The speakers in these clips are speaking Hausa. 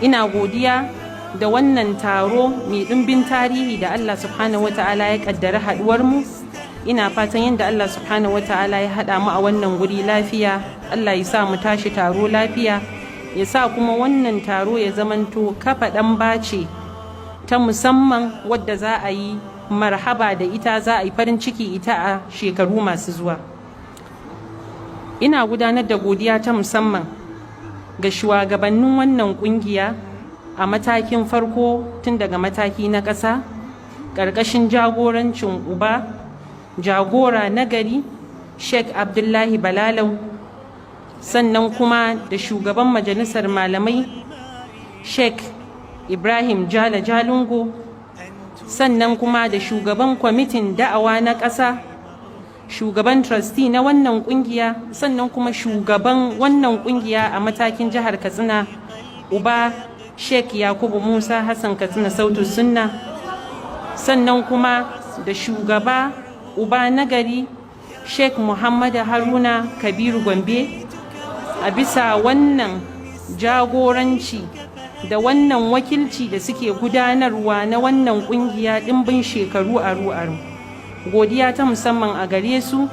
ina godiya da wannan taro mai ɗimbin tarihi da Allah subhanahu wata'ala ya kaddara haɗuwar mu. Ina fatan yadda Allah subhanahu wata'ala ya haɗa mu a wannan guri lafiya, Allah ya sa mu tashi taro lafiya, ya sa kuma wannan taro ya zamanto kafa ɗan bace ta musamman wadda za a yi marhaba da ita, za a yi farin ciki ita a shekaru masu zuwa. Ina gudanar da godiya ta musamman ga shugabannin wannan kungiya a matakin farko, tun daga mataki na ƙasa, ƙarƙashin jagorancin uba jagora nagari Sheikh Abdullahi Balalau, sannan kuma da shugaban majalisar malamai Sheikh Ibrahim Jala Jalungo, sannan kuma da shugaban kwamitin da'awa na ƙasa, shugaban trustee na wannan kungiya, sannan kuma shugaban wannan kungiya a matakin jihar Katsina uba Sheikh Yakubu Musa Hassan Katsina Sautu Sunna, sannan kuma da shugaba uba nagari Sheikh Muhammad Haruna Kabiru Gombe, a bisa wannan jagoranci da wannan wakilci da suke gudanarwa na wannan kungiya ɗimbin shekaru aru-aru. Godiya ta musamman a gare su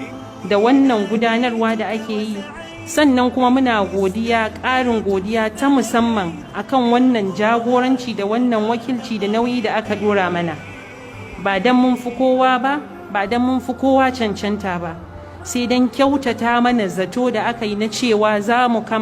da wannan gudanarwa da ake yi, sannan kuma muna godiya, ƙarin godiya ta musamman akan wannan jagoranci da wannan wakilci da nauyi da aka dora mana. Ba don mun fi kowa ba, ba don mun fi kowa cancanta ba, sai don kyautata mana zato da aka yi na cewa za mu kama